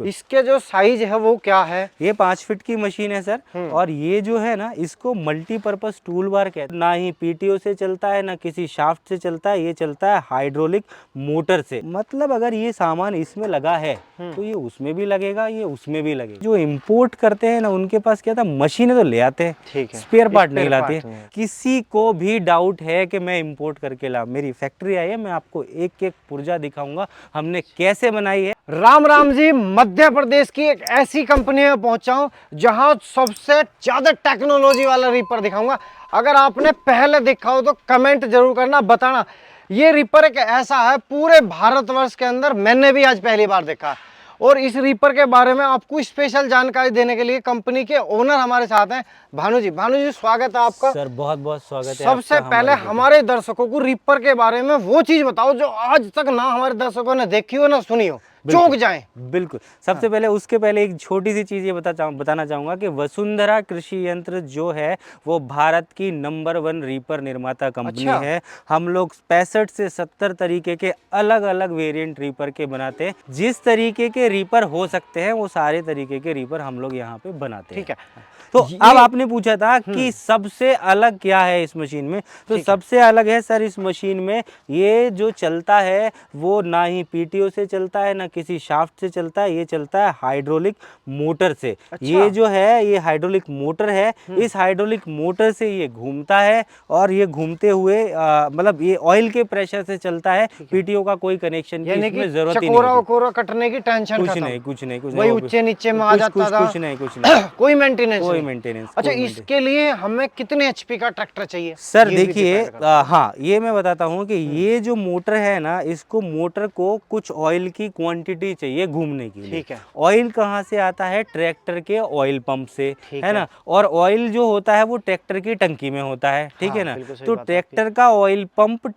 इसके जो साइज है वो क्या है? ये 5 फीट की मशीन है सर। और ये जो है ना, इसको मल्टीपर्पज टूल बार कहते हैं। ना ही पीटीओ से चलता है, ना किसी शाफ्ट से चलता है, ये चलता है हाइड्रोलिक मोटर से। मतलब अगर ये सामान इसमें लगा है तो ये उसमें भी लगेगा, ये उसमें भी लगेगा। जो इंपोर्ट करते हैं ना, उनके पास क्या था, मशीनें तो ले आते हैं, ठीक है, स्पेयर पार्ट नहीं लाते। किसी को भी डाउट है कि मैं इंपोर्ट करके ला, मेरी फैक्ट्री आई है, मैं आपको एक एक पुर्जा दिखाऊंगा हमने कैसे बनाई है। राम राम जी, मध्य प्रदेश की एक ऐसी कंपनी में पहुंचा हूं जहां सबसे ज्यादा टेक्नोलॉजी वाला रीपर दिखाऊंगा। अगर आपने पहले देखा हो तो कमेंट जरूर करना, बताना। ये रीपर एक ऐसा है, पूरे भारतवर्ष के अंदर मैंने भी आज पहली बार देखा। और इस रीपर के बारे में आपको स्पेशल जानकारी देने के लिए कंपनी के ओनर हमारे साथ हैं, भानु जी। भानु जी, स्वागत है आपका। सर बहुत बहुत स्वागत है। सबसे पहले हमारे दर्शकों को रीपर के बारे में वो चीज बताओ जो आज तक ना हमारे दर्शकों ने देखी हो ना सुनी हो, चौंक जाएं। बिल्कुल। सबसे पहले उसके पहले एक छोटी सी चीज ये बताना चाहूंगा कि वसुंधरा कृषि यंत्र जो है वो भारत की नंबर 1 रीपर निर्माता कंपनी है। हम लोग 65 से 70 तरीके के अलग अलग वेरिएंट रीपर के बनाते हैं। जिस तरीके के रीपर हो सकते हैं वो सारे तरीके के रीपर हम लोग यहाँ पे बनाते हैं। ठीक है। तो अब आपने पूछा था कि सबसे अलग क्या है इस मशीन में, तो सबसे अलग है सर इस मशीन में ये जो चलता है वो ना ही पीटीओ से चलता है, ना किसी शाफ्ट से चलता है, ये चलता है हाइड्रोलिक मोटर से। ये जो है ये हाइड्रोलिक मोटर है। इस हाइड्रोलिक मोटर से ये घूमता है और ये घूमते हुए मतलब ये ऑयल के प्रेशर से चलता है। पीटीओ का कोई कनेक्शन की इसमें जरूरत ही नहीं है। कटने की टेंशन कुछ नहीं वही ऊंचे नीचे में आ जाता था। कुछ नहीं कोई मेंटेनेंस मेंटेनेंस। अच्छा, इसके लिए हमें कितने एचपी का ट्रैक्टर चाहिए सर? देखिए हाँ, ये मैं बताता हूँ कि ये जो मोटर है ना, इसको मोटर को कुछ ऑयल की क्वांटिटी चाहिए घूमने के लिए। ठीक है। ऑयल कहाँ से आता है? ट्रैक्टर के ऑयल पंप से, है ना। और ऑयल जो होता है वो ट्रैक्टर की टंकी में होता है, ठीक है ना। तो ट्रैक्टर का ऑयल पंप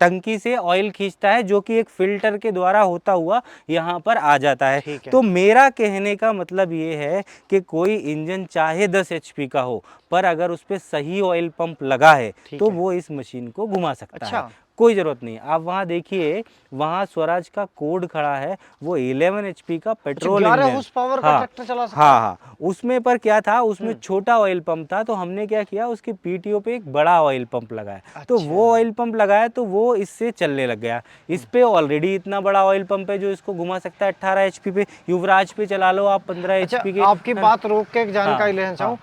टंकी से ऑयल खींचता है जो कि एक फिल्टर के द्वारा होता हुआ यहाँ पर आ जाता है। तो मेरा कहने का मतलब ये है कि कोई इंजन चाहे 10 एचपी का हो, पर अगर उस पे सही ऑयल पंप लगा है तो वो इस मशीन को घुमा सकता है। कोई जरूरत नहीं। आप वहाँ देखिए, वहाँ स्वराज का कोड खड़ा है, वो 11 एचपी का पेट्रोल इंजन। 11 हॉर्स पावर का ट्रैक्टर चला सकता है। हाँ, उसमें पर क्या था, उसमें छोटा ऑयल पंप था, तो हमने क्या किया, उसके पीटीओ पे एक बड़ा ऑयल पंप लगाया। तो वो ऑयल पंप लगाया तो वो इससे चलने लग गया। इस पे ऑलरेडी इतना बड़ा ऑयल पंप है जो इसको घुमा सकता है 18 एचपी पे। युवराज पे चला लो आप 15 एचपी के। आपकी बात रोक के एक जानकारी लेना चाहूँ।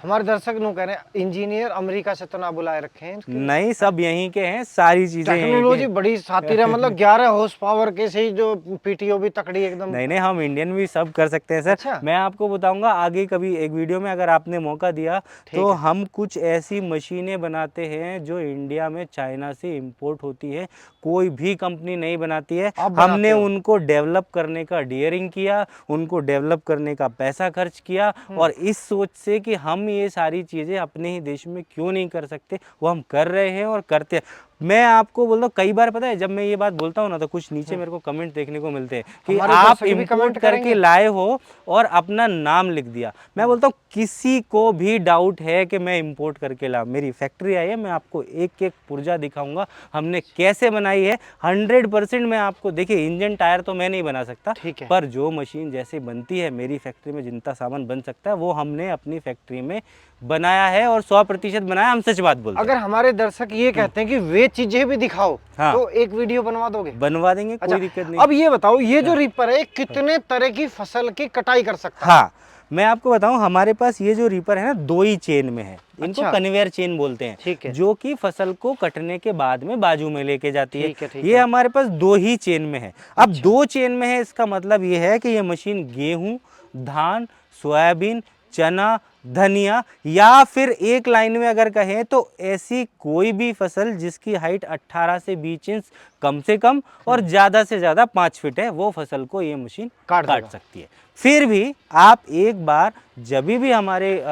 हमारे दर्शक नो कह रहे हैं इंजीनियर अमेरिका से तो ना बुलाए रखे हैं। नहीं, सब यहीं के हैं, सारी चीजें टेक्नोलॉजी बड़ी शातिर है। मतलब 11 हॉर्स पावर के से जो पीटीओ भी तकड़ी एकदम। नहीं, हम इंडियन भी सब कर सकते हैं सर। अच्छा? मैं आपको बताऊंगा आगे कभी एक वीडियो में, अगर आपने मौका दिया तो हम कुछ ऐसी मशीनें बनाते हैं जो इंडिया में चाइना से इंपोर्ट होती है, कोई भी कंपनी नहीं बनाती है। हमने उनको डेवलप करने का डेयरिंग किया, उनको डेवलप करने का पैसा खर्च किया, और इस सोच से कि हम ये सारी चीजें अपने ही देश में क्यों नहीं कर सकते, वो हम कर रहे हैं और करते हैं। मैं आपको बोलता हूँ, कई बार पता है जब मैं ये बात बोलता हूँ ना, तो कुछ नीचे मेरे को कमेंट देखने को मिलते हैं कि आप इंपोर्ट करके लाए हो और अपना नाम लिख दिया। मैं बोलता हूँ किसी को भी डाउट है कि मैं इंपोर्ट करके ला, मेरी फैक्ट्री आई है, मैं आपको एक एक पुर्जा दिखाऊंगा हमने कैसे बनाई है। 100% मैं आपको, देखिए इंजन टायर तो मैं नहीं बना सकता, पर जो मशीन जैसे बनती है मेरी फैक्ट्री में जितना सामान बन सकता है वो हमने अपनी फैक्ट्री में बनाया है, और 100% बनाया। हम सच बात बोलते हैं। अगर हमारे दर्शक ये कहते हैं कि वे चीजें भी दिखाओ, तो एक वीडियो बनवा दोगे? बनवा देंगे, कोई दिक्कत नहीं। अब ये बताओ, ये जो रीपर है कितने तरह की फसल की कटाई कर सकता है? हाँ, मैं आपको बताऊं, हमारे पास ये जो रीपर है ना, 2 ही चेन में है। इनको कन्वेयर चेन बोलते हैं, जो कि फसल को कटने के बाद में बाजू में लेके जाती है। ये हमारे पास 2 ही चेन में है। अब 2 चेन में है, इसका मतलब ये है कि ये मशीन गेहूं, धान, सोयाबीन, चना, धनिया, या फिर एक लाइन में अगर कहें तो ऐसी कोई भी फसल जिसकी हाइट 18 से 20 इंच कम से कम और ज़्यादा से ज़्यादा 5 फीट है, वो फसल को ये मशीन काट सकती है। फिर भी आप एक बार जब भी हमारे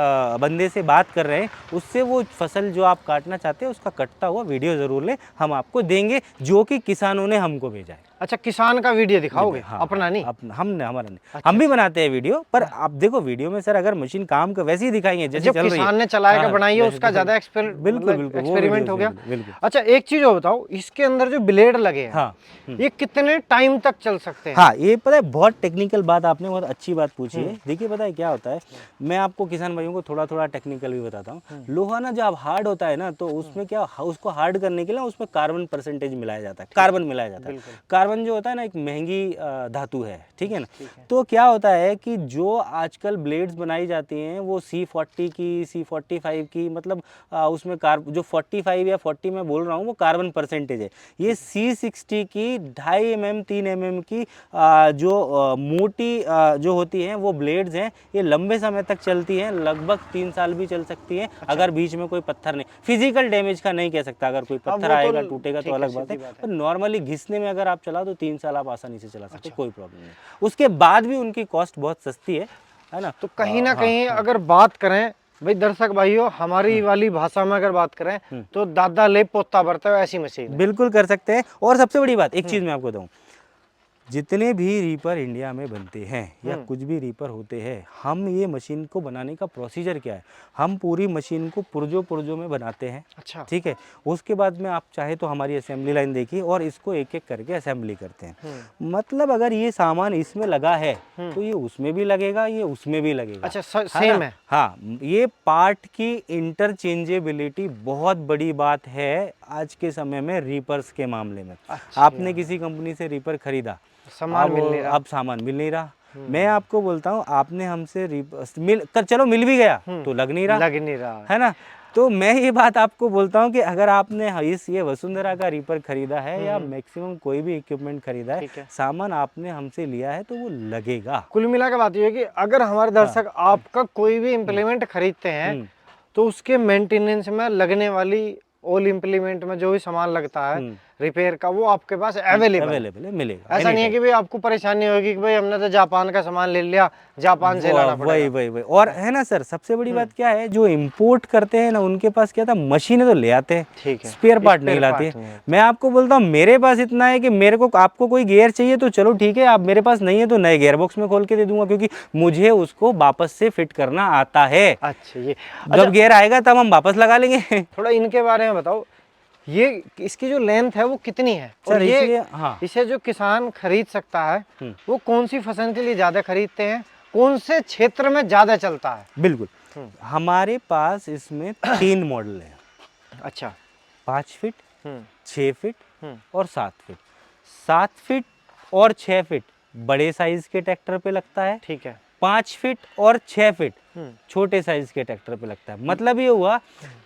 बंदे से बात कर रहे हैं, उससे वो फसल जो आप काटना चाहते हैं उसका कटता हुआ वीडियो ज़रूर ले, हम आपको देंगे, जो कि किसानों ने हमको भेजा है। अच्छा, किसान का वीडियो दिखाओगे? अपना नहीं? हमने, हमारा नहीं। अच्छा। हम भी बनाते हैं वीडियो, पर आप देखो वीडियो में सर अगर मशीन काम का वैसे ही दिखाएंगे जैसे चल रही है, किसान ने चलाएगा बनाई है, उसका ज्यादा एक्सपेरिमेंट हो गया। अच्छा, एक चीज और बताओ, इसके अंदर जो ब्लेड लगे हैं, हाँ ये कितने टाइम तक चल सकते हैं? हाँ, ये पता है बहुत टेक्निकल बात, आपने बहुत अच्छी बात पूछी है। देखिए पता है क्या होता है, मैं आपको किसान भाइयों को थोड़ा थोड़ा टेक्निकल भी बताता हूँ। लोहा ना जब हार्ड होता है ना, तो उसमें क्या, उसको हार्ड करने के लिए उसमें कार्बन परसेंटेज मिलाया जाता है, कार्बन मिलाया जाता है। कार्बन जो होता है ना एक महंगी धातु है, ठीक है ना। तो क्या होता है कि जो आजकल ब्लेड्स बनाई जाती हैं वो C40 की, C45 की, मतलब उसमें जो 45 या 40 में बोल रहा हूँ वो कार्बन परसेंटेज है। ये C60 की 2.5 mm 3 mm की जो मोटी जो होती हैं वो ब्लेड्स हैं, ये लंबे समय तक चलती हैं, लगभग 3 साल भी चल सकती हैं। अच्छा। अगर बीच में कोई पत्थर नहीं, फिजिकल डैमेज का नहीं कह सकता, अगर कोई पत्थर आएगा टूटेगा तो अलग बात है, पर नॉर्मली घिसने में अगर आप चला तो 3 साल आप आसानी से चला सकते हो। कोई प्रॉब्लम नहीं। उसके बाद भी उनकी कॉस्ट बहुत सस्ती है ना। तो कहीं ना कहीं अगर बात करें भाई दर्शक भाइयों, हमारी वाली भाषा में अगर बात करें तो दादा ले पोता बरता है, ऐसी मशीन बिल्कुल कर सकते हैं। और सबसे बड़ी बात एक चीज मैं आपको बताऊं, जितने भी रीपर इंडिया में बनते हैं या कुछ भी रीपर होते हैं, हम ये मशीन को बनाने का प्रोसीजर क्या है, हम पूरी मशीन को पुर्जों में बनाते हैं। अच्छा। ठीक है, उसके बाद में आप चाहे तो हमारी असेंबली लाइन देखिए और इसको एक एक करके असेंबली करते हैं। मतलब अगर ये सामान इसमें लगा है तो ये उसमें भी लगेगा, ये उसमें भी लगेगा। अच्छा, सेम है। हाँ, ये पार्ट की इंटरचेंजेबिलिटी बहुत बड़ी बात है आज के समय में रीपर्स के मामले में। अच्छा। आपने किसी कंपनी से रीपर खरीदा, सामान मिल नहीं रहा, अब सामान मिल नहीं रहा। मैं आपको बोलता हूँ, आपने हमसे चलो मिल भी गया तो लग नहीं रहा है ना। तो मैं ये बात आपको बोलता हूँ कि अगर आपने ये वसुंधरा का रीपर खरीदा है या मैक्सिमम कोई भी इक्विपमेंट खरीदा है, सामान आपने हमसे लिया है तो वो लगेगा। कुल मिला के बात ये है कि अगर हमारे दर्शक आपका कोई भी इम्प्लीमेंट खरीदते हैं तो उसके मेंटेनेंस में लगने वाली ऑल इम्प्लीमेंट में जो भी सामान लगता है रिपेयर का, वो आपके पास अवेलेबल है, मिलेगा। ऐसा नहीं है कि भाई आपको परेशानी होगी कि भाई हमने तो जापान का सामान ले लिया, जापान से लाना पड़ेगा। वही और है ना सर, सबसे बड़ी बात क्या है, जो इंपोर्ट करते हैं ना उनके पास क्या था, मशीनें तो ले आते हैं, ठीक है, स्पेयर पार्ट नहीं लाते। मैं आपको बोलता हूँ मेरे पास इतना है कि मेरे को, आपको कोई गियर चाहिए तो चलो ठीक है, आप मेरे पास नहीं है तो नए गियर बॉक्स में खोल के दे दूंगा, क्योंकि मुझे उसको वापस से फिट करना आता है। अच्छा, ये जब गियर आएगा तब हम वापस लगा लेंगे। थोड़ा इनके बारे में बताओ, ये इसकी जो लेंथ है वो कितनी है, और ये इसे जो किसान खरीद सकता है वो कौन सी फसल के लिए ज्यादा खरीदते हैं, कौन से क्षेत्र में ज्यादा चलता है? बिल्कुल, हमारे पास इसमें 3 मॉडल है। अच्छा, 5 फीट, 6 फीट और 7 फीट। 7 फीट और 6 फीट बड़े साइज के ट्रैक्टर पे लगता है, ठीक है। 5 फीट और 6 फीट छोटे साइज के ट्रैक्टर पे लगता है। मतलब ये हुआ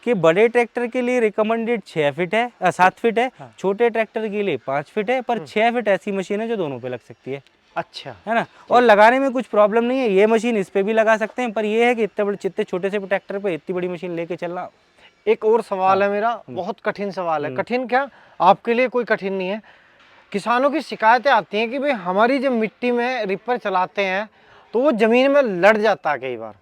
कि बड़े ट्रैक्टर के लिए रिकमेंडेड 6 फीट है, 7 फीट है, छोटे ट्रैक्टर के लिए 5 फीट है, पर 6 फीट ऐसी मशीन है जो दोनों पे लग सकती है। अच्छा, है ना। और लगाने में कुछ प्रॉब्लम नहीं है, ये मशीन इस पे भी लगा सकते हैं, पर ये है कि इतने छोटे से ट्रैक्टर पे इतनी बड़ी मशीन लेके चलना। एक और सवाल है मेरा, बहुत कठिन सवाल है। कठिन क्या, आपके लिए कोई कठिन नहीं है। किसानों की शिकायतें आती हैं कि भाई हमारी जब मिट्टी में रिपर चलाते हैं तो वो जमीन में लड़ जाता है कई बार,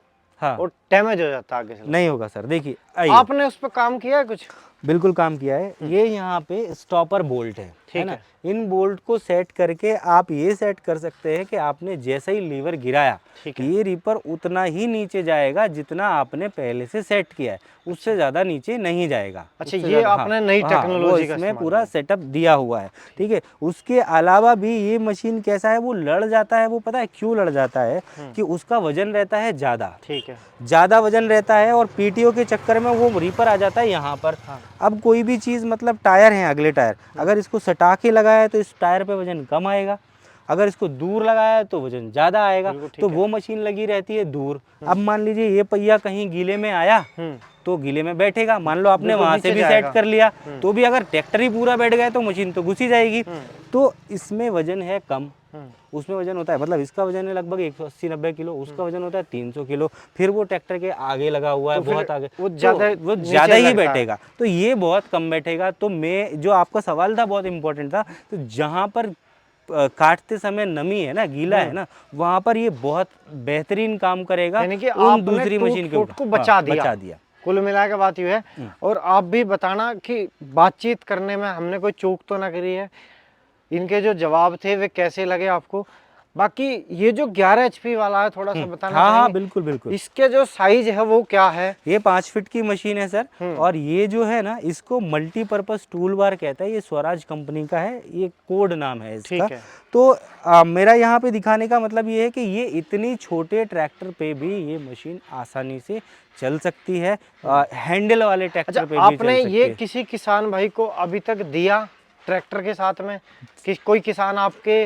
हाँ, और डैमेज हो जाता है। आगे नहीं होगा सर, देखिए आपने उस पर काम किया है कुछ? बिल्कुल काम किया है। ये यहाँ पे स्टॉपर बोल्ट है ना, इन बोल्ट को सेट करके आप ये सेट कर सकते हैं कि आपने जैसे ही लीवर गिराया ये रीपर उतना ही नीचे जाएगा जितना आपने पहले से सेट किया है, उससे ज्यादा नीचे नहीं जाएगा। अच्छा, ये आपने नई टेक्नोलॉजी का इसमें पूरा सेटअप दिया हुआ है, ठीक है। उसके अलावा भी ये मशीन कैसा है, वो लड़ जाता है, वो पता है क्यों लड़ जाता है, कि उसका वजन रहता है ज्यादा, ठीक है, ज्यादा वजन रहता है और पीटीओ के चक्कर में वो रीपर आ जाता है यहाँ पर। अब कोई भी चीज, मतलब टायर है, अगले टायर अगर इसको सटा के लगाया तो इस टायर पे वजन कम आएगा, अगर इसको दूर लगाया तो वजन ज्यादा आएगा, तो वो मशीन लगी रहती है दूर। अब मान लीजिए ये पहिया कहीं गीले में आया तो गीले में बैठेगा, मान लो आपने वहां से भी सेट कर लिया तो भी अगर ट्रैक्टर ही पूरा बैठ गया तो मशीन तो घुस ही जाएगी। तो इसमें वजन है कम, उसमें वजन होता है, मतलब इसका वजन है लगभग 180-90 किलो, उसका वजन होता है 300 किलो, फिर वो ट्रैक्टर के आगे लगा हुआ है, बहुत आगे, वो ज्यादा ही बैठेगा, तो ये बहुत कम बैठेगा। तो मैं, जो आपका सवाल था बहुत इंपॉर्टेंट था, तो जहां पर काटते समय नमी है ना, गीला है ना, वहां पर ये बहुत बेहतरीन काम करेगा, यानी कि उन दूसरी मशीन को बचा दिया। कुल मिला के बात ये है। और आप भी बताना कि बातचीत करने में हमने कोई चूक तो ना करी है, इनके जो जवाब थे वे कैसे लगे आपको। बाकी ये जो 11 HP वाला है थोड़ा सा बताना हाँ हाँ चाहेंगे? बिल्कुल बिल्कुल। इसके जो साइज है वो क्या है? ये 5 फीट की मशीन है सर। और ये जो है ना, इसको मल्टीपर्पज टूल बार कहता है। ये स्वराज कंपनी का है, ये कोड नाम है इसका। ठीक है। तो मेरा यहाँ पे दिखाने का मतलब ये है कि ये इतनी छोटे ट्रैक्टर पे भी ये मशीन आसानी से चल सकती है। हैंडल वाले ट्रैक्टर पे भी आपने चल सकती ये है। किसी किसान भाई को अभी तक दिया ट्रैक्टर के साथ में कि कोई किसान आपके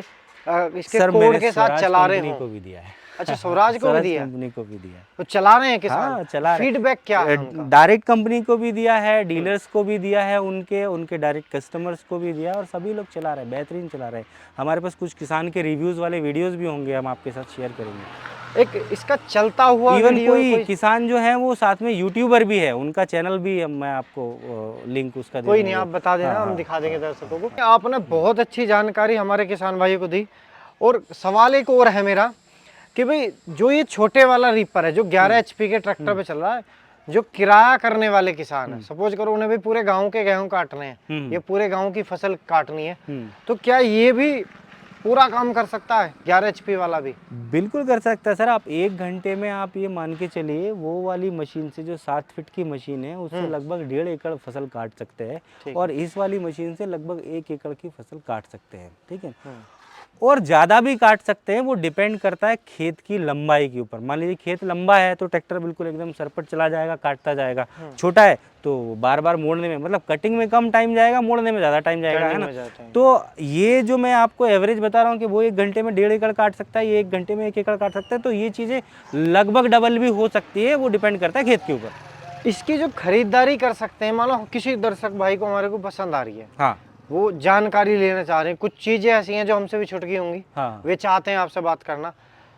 इसके सर कोड मैंने के साथ स्वराज चला रहे कंपनी हो? को भी दिया है। अच्छा, स्वराज को भी स्वराज दिया? कंपनी को भी दिया है। तो चला रहे हैं किसान? हाँ चला रहे। फीडबैक क्या है उनका? डायरेक्ट कंपनी को भी दिया है, डीलर्स को भी दिया है, उनके डायरेक्ट कस्टमर्स को भी दिया है, और सभी लोग चला रहे हैं, बेहतरीन चला रहे हैं। हमारे पास कुछ किसान के रिव्यूज़ वाले वीडियोस भी होंगे, हम आपके साथ शेयर करेंगे। एक इसका चलता हुआ इवन वीडियो कोई किसान जो है वो साथ में यूट्यूबर भी है, उनका चैनल भी मैं आपको लिंक उसका दे कोई नहीं, दूंगा। आप बता देना, हाँ, हम हाँ, दिखा देंगे दर्शकों को। आपने बहुत अच्छी जानकारी हमारे किसान भाइयों को दी। और सवाल एक और है मेरा कि भाई जो ये छोटे वाला रीपर है जो 11 HP के ट्रैक्टर पे चल रहा है, जो किराया करने वाले किसान है, सपोज करो उन्हें भी पूरे गांव के गेहूं काटने हैं, ये पूरे गांव की फसल काटनी है, तो क्या ये भी पूरा काम कर सकता है 11 HP वाला भी? बिल्कुल कर सकता है सर। आप 1 घंटे में, आप ये मान के चलिए, वो वाली मशीन से जो 7 फीट की मशीन है उससे लगभग 1.5 एकड़ फसल काट सकते हैं, और इस वाली मशीन से लगभग 1 एकड़ की फसल काट सकते हैं। ठीक है, और ज़्यादा भी काट सकते हैं, वो डिपेंड करता है खेत की लंबाई के ऊपर। मान लीजिए खेत लंबा है तो ट्रैक्टर बिल्कुल एकदम सरपट चला जाएगा, काटता जाएगा। छोटा है तो बार बार मोड़ने में, मतलब कटिंग में कम टाइम जाएगा, मोड़ने में ज़्यादा टाइम जाएगा, है ना। तो ये जो मैं आपको एवरेज बता रहा हूँ कि वो 1 घंटे में 1.5 एकड़ काट सकता है, ये 1 घंटे में 1 एकड़ काट सकता है, तो ये चीज़ें लगभग डबल भी हो सकती है, वो डिपेंड करता है खेत के ऊपर। इसकी जो खरीदारी कर सकते हैं, मान लो किसी दर्शक भाई को हमारे को पसंद आ रही है, हाँ, वो जानकारी लेना चाह रहे हैं, कुछ चीजें ऐसी हैं जो हमसे भी छूट गई होंगी, हाँ, वे चाहते हैं आपसे बात करना,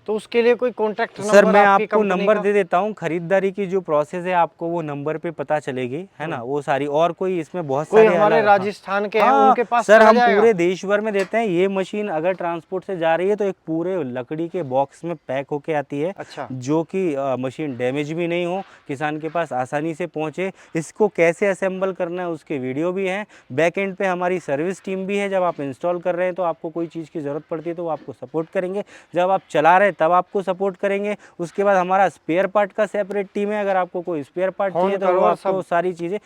तो उसके लिए कोई कॉन्टैक्ट नंबर? सर मैं आपकी आपको कंपनी नंबर का? दे देता हूँ। खरीदारी की जो प्रोसेस है आपको वो नंबर पे पता चलेगी, है ना, वो सारी। और कोई इसमें बहुत कोई सारे हमारे अलग, राजस्थान के हैं हाँ, उनके पास सर चला हम जाएगा? पूरे देश भर में देते हैं। ये मशीन अगर ट्रांसपोर्ट से जा रही है तो एक पूरे लकड़ी के बॉक्स में पैक होके आती है। अच्छा। जो कि मशीन डैमेज भी नहीं हो, किसान के पास आसानी से पहुंचे। इसको कैसे असेंबल करना है उसके वीडियो भी हैं। बैक एंड पे हमारी सर्विस टीम भी है। जब आप इंस्टॉल कर रहे हैं तो आपको कोई चीज़ की ज़रूरत पड़ती है तो वो आपको सपोर्ट करेंगे, जब आप चला रहे हैं तब आपको सपोर्ट करेंगे। उसके बाद हमारा स्पेयर पार्ट का सेपरेट टीम है। अगर आपको कोई स्पेयर पार्ट चाहिए तो वो आपको सारी चीज़,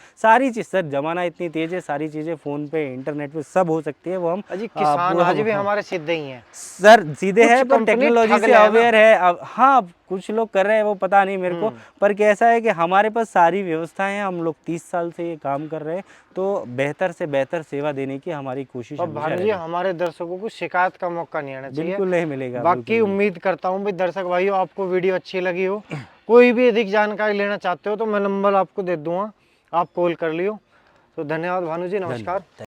सर ज़माना इतनी तेज़ है, सारी चीज़ें फ़ोन पे, इंटरनेट पे सब हो सकती है। वो हम अजी किसान आज भी हमारे सीधे ही हैं सर, सीधे कुछ है पर कंपनी टेक्नोलॉजी ठग से ले है ना? अवेयर है। अब हाँ, कुछ लोग कर रहे हैं, वो पता नहीं मेरे को, पर कैसा है कि हमारे पास सारी व्यवस्थाएं हैं। हम लोग 30 साल से ये काम कर रहे हैं, तो बेहतर से बेहतर सेवा देने की हमारी कोशिश और हमेशा भानु जी, रहेगी। हमारे दर्शकों को शिकायत का मौका नहीं आना चाहिए। बिल्कुल नहीं मिलेगा। बाकी उम्मीद करता हूँ भाई दर्शक भाइयों आपको वीडियो अच्छी लगी हो। कोई भी अधिक जानकारी लेना चाहते हो तो मैं नंबर आपको दे दूंगा, आप कॉल कर लियो। तो धन्यवाद भानु जी, नमस्कार।